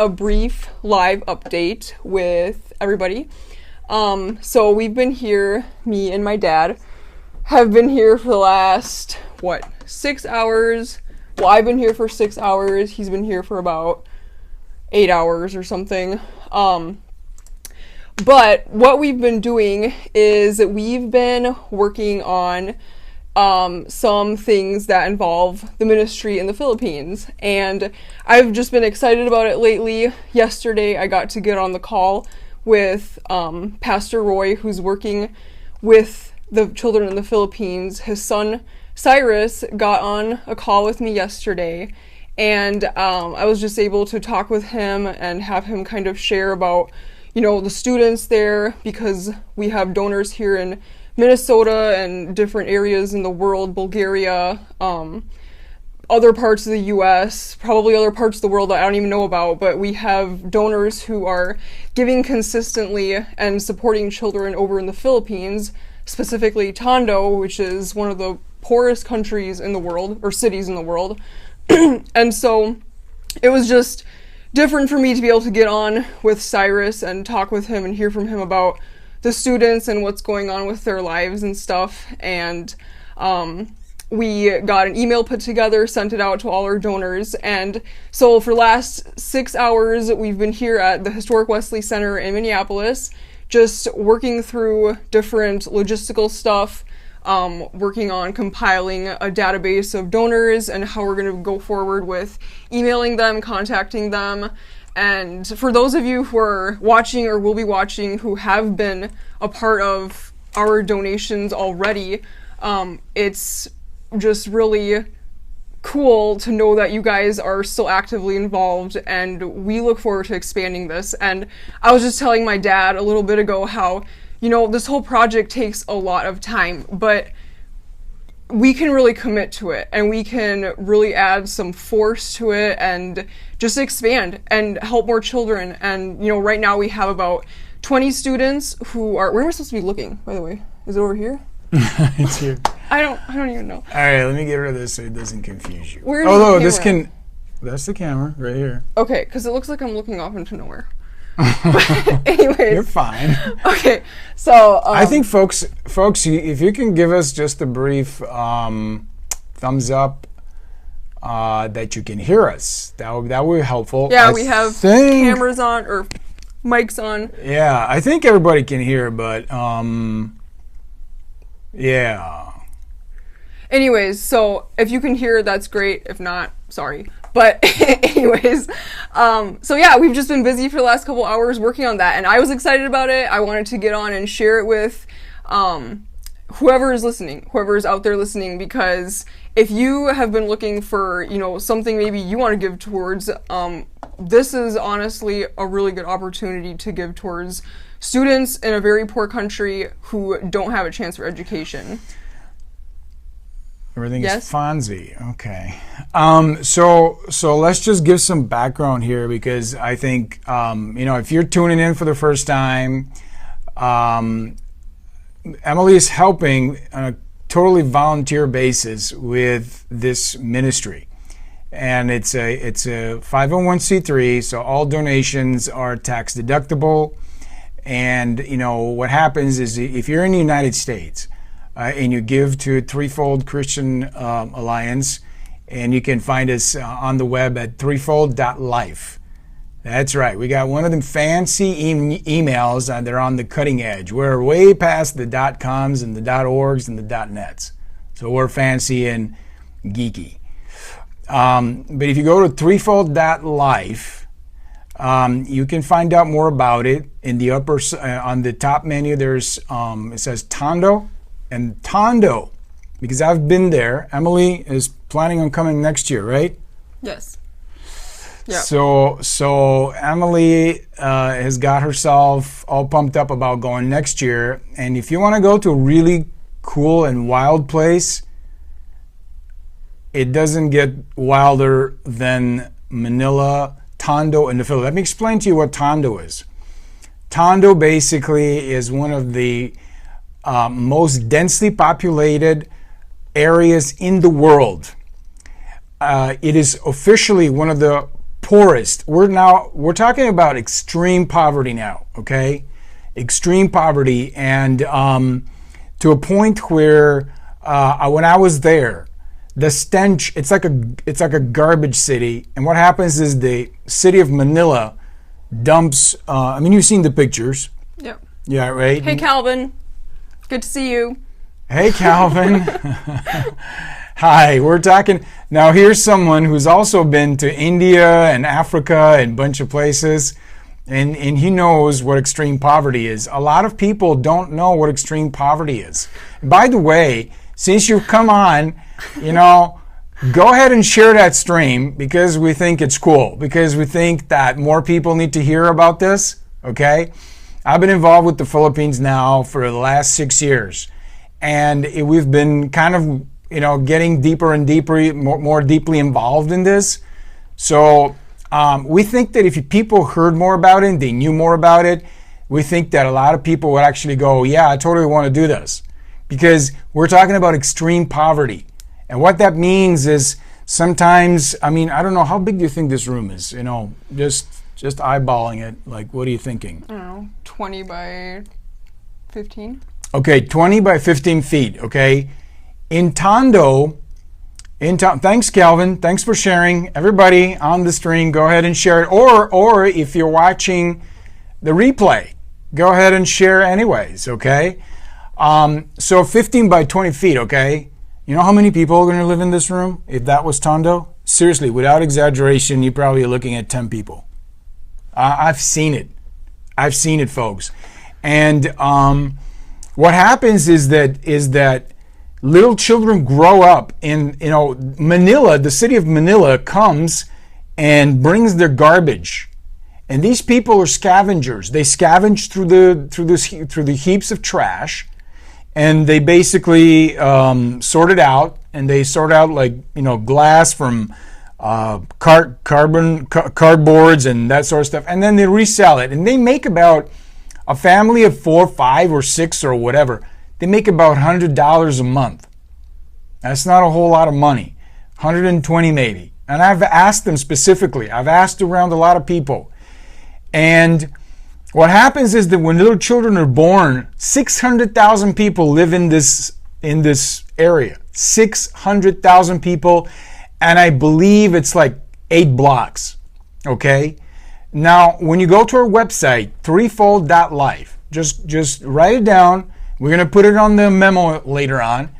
a brief live update with everybody. So we've been here, me and my dad have been here for the last, 6 hours? Well, I've been here for 6 hours. He's been here for about 8 hours or something. But what we've been doing is we've been working on some things that involve the ministry in the Philippines, and I've just been excited about it lately. Yesterday I got to get on the call with Pastor Roy, who's working with the children in the Philippines. His son Cyrus got on a call with me yesterday, and I was just able to talk with him and have him kind of share about, the students there, because we have donors here in Minnesota and different areas in the world, Bulgaria, other parts of the US, probably other parts of the world that I don't even know about, but we have donors who are giving consistently and supporting children over in the Philippines, specifically Tondo, which is one of the poorest countries in the world, or cities in the world. And so it was just different for me to be able to get on with Cyrus and talk with him and hear from him about the students and what's going on with their lives and stuff. And we got an email put together, sent it out to all our donors. And so for the last 6 hours, we've been here at the Historic Wesley Center in Minneapolis, just working through different logistical stuff, working on compiling a database of donors and how we're going to go forward with emailing them, contacting them. And for those of you who are watching or will be watching who have been a part of our donations already, it's just really cool to know that you guys are still actively involved, and we look forward to expanding this. And I was just telling my dad a little bit ago how, this whole project takes a lot of time, but we can really commit to it, and we can really add some force to it and just expand and help more children. And, right now we have about 20 students who are, where am I supposed to be looking, by the way? Is it over here? It's here. I don't even know. All right, let me get rid of this so it doesn't confuse you. Where's the camera? That's the camera right here. Okay, because it looks like I'm looking off into nowhere. But anyways. You're fine. Okay, so I think folks, if you can give us just a brief thumbs up that you can hear us, that would be helpful. Yeah, we have cameras on or mics on. Yeah, I think everybody can hear, but yeah. Anyways, so if you can hear, that's great. If not, sorry. But anyways, so yeah, we've just been busy for the last couple hours working on that, and I was excited about it. I wanted to get on and share it with whoever is listening, whoever is out there listening, because if you have been looking for, something maybe you want to give towards, this is honestly a really good opportunity to give towards students in a very poor country who don't have a chance for education. Everything is Fonzie. Okay. So let's just give some background here, because I think, if you're tuning in for the first time, Emily is helping on a totally volunteer basis with this ministry. And it's a 501c3, so all donations are tax deductible. And, what happens is if you're in the United States, and you give to Threefold Christian Alliance, and you can find us on the web at threefold.life. That's right. We got one of them fancy emails that are on the cutting edge. We're way past the .coms and the .orgs and the .nets. So we're fancy and geeky. But if you go to threefold.life, you can find out more about it. In the upper, on the top menu, there's it says Tondo. And Tondo, because I've been there. Emily is planning on coming next year, right? Yes. Yeah. So Emily has got herself all pumped up about going next year. And if you want to go to a really cool and wild place, it doesn't get wilder than Manila Tondo in the Philippines. Let me explain to you what Tondo is. Tondo basically is one of the most densely populated areas in the world. It is officially one of the poorest. We're talking about extreme poverty now, okay? Extreme poverty, and to a point where when I was there, the stench, it's like a garbage city. And what happens is the city of Manila dumps, you've seen the pictures. Yep. Yeah, right? Hey, Calvin. Good to see you. Hey, Calvin. Hi, we're talking. Now, here's someone who's also been to India and Africa and a bunch of places, and he knows what extreme poverty is. A lot of people don't know what extreme poverty is. By the way, since you've come on, go ahead and share that stream because we think it's cool, because we think that more people need to hear about this, okay? I've been involved with the Philippines now for the last 6 years, and we've been kind of, getting deeper and deeper, more deeply involved in this. So we think that if people heard more about it, they knew more about it, we think that a lot of people would actually go, yeah, I totally want to do this. Because we're talking about extreme poverty. And what that means is sometimes, I don't know, how big do you think this room is? Just eyeballing it, like, what are you thinking? I don't know, 20 by 15? Okay, 20 by 15 feet, okay? In Tondo, thanks, Calvin. Thanks for sharing. Everybody on the stream, go ahead and share it. Or if you're watching the replay, go ahead and share anyways, okay? So 15 by 20 feet, okay? You know how many people are going to live in this room if that was Tondo? Seriously, without exaggeration, you're probably looking at 10 people. I've seen it. I've seen it, folks. And what happens is that little children grow up in, Manila, the city of Manila comes and brings their garbage. And these people are scavengers. They scavenge through the heaps of trash, and they basically sort it out. And they sort out glass from cardboards and that sort of stuff. And then they resell it. And they make about, a family of 4, 5, or 6 or whatever, they make about $100 a month. That's not a whole lot of money. 120 maybe. And I've asked them specifically. I've asked around a lot of people. And what happens is that when little children are born, 600,000 people live in this area. 600,000 people, and I believe it's like 8 blocks. Okay? Now, when you go to our website, threefold.life, just write it down. We're going to put it on the memo later on,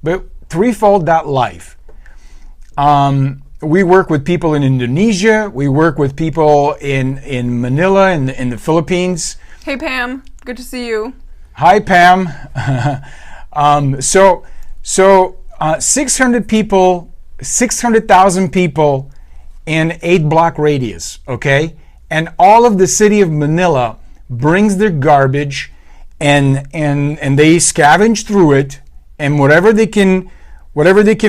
but threefold.life. We work with people in Indonesia. We work with people in Manila, in the Philippines. Hey, Pam. Good to see you. Hi, Pam. 600 people, 600,000 people in 8 block radius, okay? And all of the city of Manila brings their garbage and they scavenge through it, and whatever they can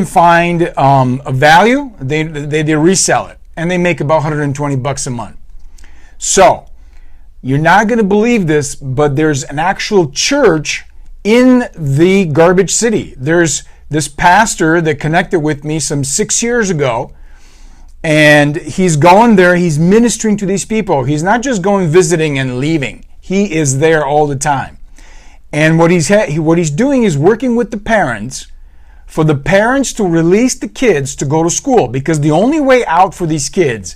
find of value, they resell it, and they make about $120 a month. So you're not going to believe this, but there's an actual church in the garbage city. There's this pastor that connected with me some 6 years ago, and he's going there. He's ministering to these people. He's not just going visiting and leaving. He is there all the time. And what he's doing is working with the parents, for the parents to release the kids to go to school, because the only way out for these kids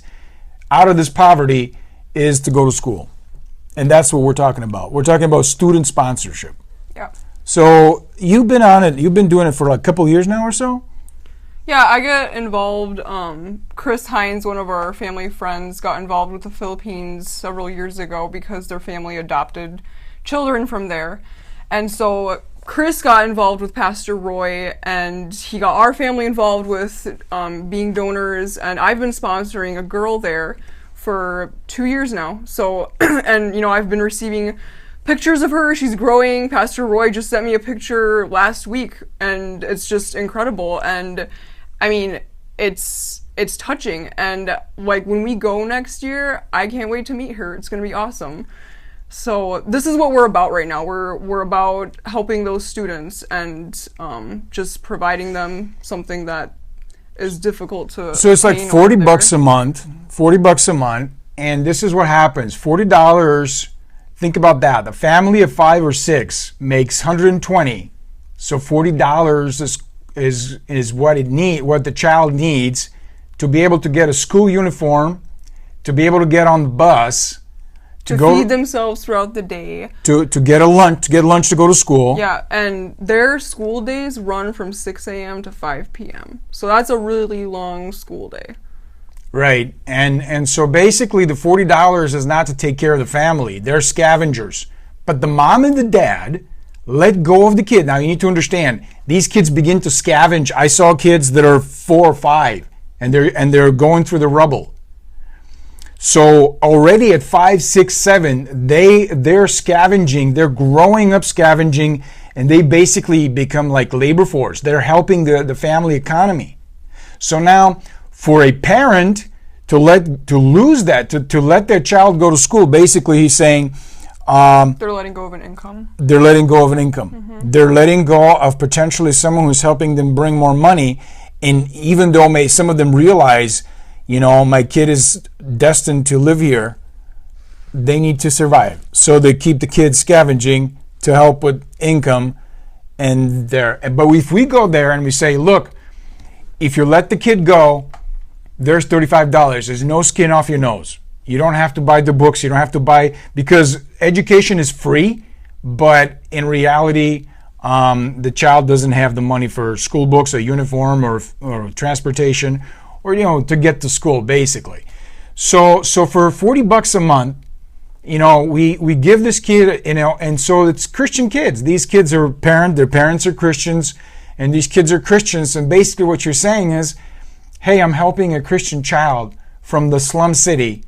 out of this poverty is to go to school. And that's what we're talking about. We're talking about student sponsorship. Yeah. So you've been on it. You've been doing it for like a couple of years now or so? Yeah, I got involved. Chris Hines, one of our family friends, got involved with the Philippines several years ago because their family adopted children from there. And so Chris got involved with Pastor Roy, and he got our family involved with being donors. And I've been sponsoring a girl there for 2 years now. So, and I've been receiving pictures of her. She's growing. Pastor Roy just sent me a picture last week, and it's just incredible. And I mean, it's touching. And like when we go next year, I can't wait to meet her. It's going to be awesome. So this is what we're about right now. We're about helping those students and just providing them something that is difficult to So it's like obtain 40 over bucks there. a month, 40 bucks a month, and this is what happens. $40, think about that. The family of 5 or 6 makes 120. So $40 is what what the child needs to be able to get a school uniform, to be able to get on the bus, To go feed themselves throughout the day. to get lunch to go to school. Yeah, and their school days run from 6 a.m. to 5 p.m. So that's a really long school day. Right. And so basically the $40 is not to take care of the family. They're scavengers. But the mom and the dad let go of the kid. Now you need to understand, these kids begin to scavenge. I saw kids that are 4 or 5 and they're going through the rubble. So already at 5, 6, 7, they're scavenging, they're growing up scavenging, and they basically become like labor force. They're helping the family economy. So now for a parent to lose that, to let their child go to school, basically he's saying They're letting go of an income. they're letting go of an income. They're letting go of potentially someone who's helping them bring more money. And even though some of them realize, my kid is destined to live here, they need to survive. So they keep the kids scavenging to help with income. But if we go there and we say, look, if you let the kid go, there's $35. There's no skin off your nose. You don't have to buy the books. You don't have to buy, because education is free, but in reality, the child doesn't have the money for school books, a uniform, or transportation, or to get to school, basically. So for 40 bucks a month, we give this kid, and so it's Christian kids. These kids are their parents are Christians, and these kids are Christians. And basically what you're saying is, hey, I'm helping a Christian child from the slum city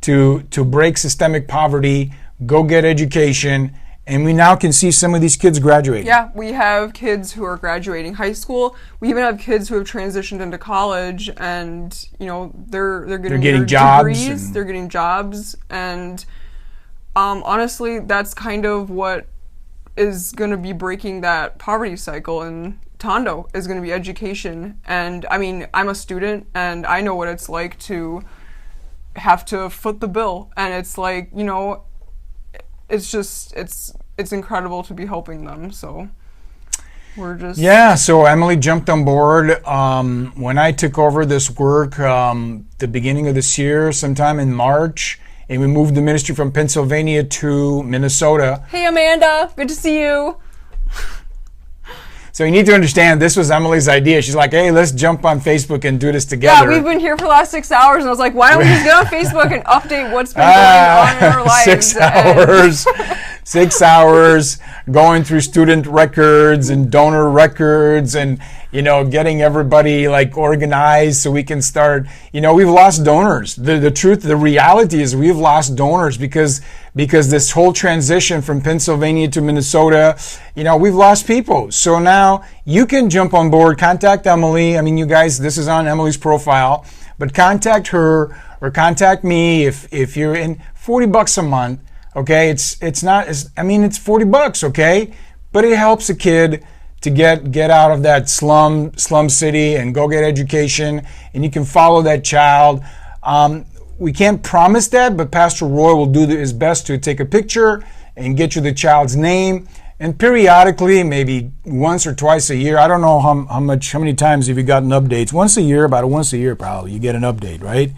to break systemic poverty, go get education, and we now can see some of these kids graduating. Yeah, we have kids who are graduating high school. We even have kids who have transitioned into college, and they're getting their jobs degrees. They're getting jobs, and honestly, that's kind of what is going to be breaking that poverty cycle in Tondo, is going to be education. And I mean, I'm a student, and I know what it's like to have to foot the bill, and it's like, it's incredible to be helping them. So we're just So Emily jumped on board when I took over this work the beginning of this year, sometime in March, and we moved the ministry from Pennsylvania to Minnesota. Hey Amanda, good to see you. So you need to understand, this was Emily's idea. She's like, hey, let's jump on Facebook and do this together. Yeah, we've been here for the last 6 hours, and I was like, why don't we just get on Facebook and update what's been going on in our lives? 6 hours. 6 hours going through student records and donor records and, getting everybody like organized so we can start. We've lost donors. The reality is we've lost donors because this whole transition from Pennsylvania to Minnesota, we've lost people. So now you can jump on board, contact Emily. I mean, you guys, this is on Emily's profile, but contact her or contact me if you're in. 40 bucks a month. Okay, it's $40 bucks, okay? But it helps a kid to get out of that slum city and go get education, and you can follow that child. We can't promise that, but Pastor Roy will do his best to take a picture and get you the child's name, and periodically, maybe once or twice a year. I don't know how many times have you gotten updates. Once a year, about once a year probably, you get an update, right?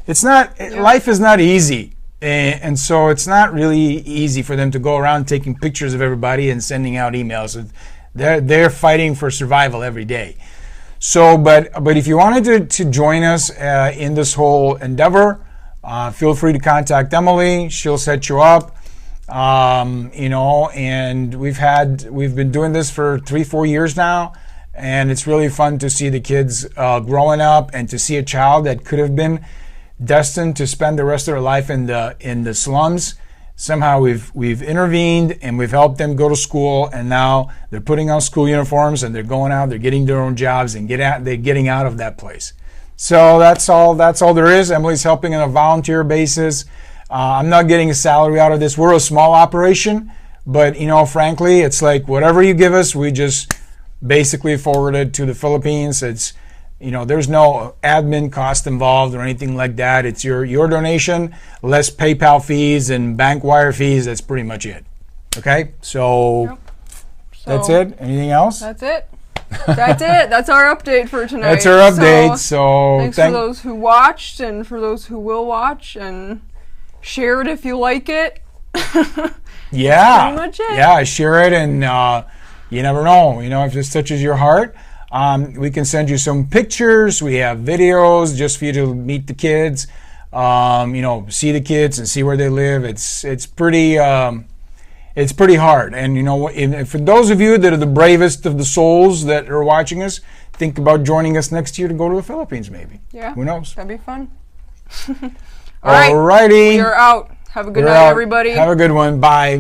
Life is not easy. And so it's not really easy for them to go around taking pictures of everybody and sending out emails. They're fighting for survival every day. So, but if you wanted to join us in this whole endeavor, feel free to contact Emily. She'll set you up. And we've been doing this for 3-4 years now, and it's really fun to see the kids growing up and to see a child that could have been destined to spend the rest of their life in the slums. Somehow we've intervened and we've helped them go to school, and now they're putting on school uniforms and they're going out, they're getting their own jobs and they're getting out of that place. So that's all there is. Emily's helping on a volunteer basis. I'm not getting a salary out of this. We're a small operation, but frankly, it's like whatever you give us, we just basically forward it to the Philippines. There's no admin cost involved or anything like that. It's your donation, less PayPal fees and bank wire fees. That's pretty much it. Okay, so that's it. Anything else? That's it. That's it. That's our update for tonight. That's our update. So thanks for those who watched and for those who will watch, and share it if you like it. Yeah. Pretty much it. Yeah, share it, and you never know. If this touches your heart, we can send you some pictures. We have videos just for you to meet the kids. See the kids and see where they live. It's pretty hard. And for those of you that are the bravest of the souls that are watching us, think about joining us next year to go to the Philippines. Maybe. Yeah. Who knows? That'd be fun. All right. Alrighty. We are out. Have a good night, everybody. Have a good one. Bye.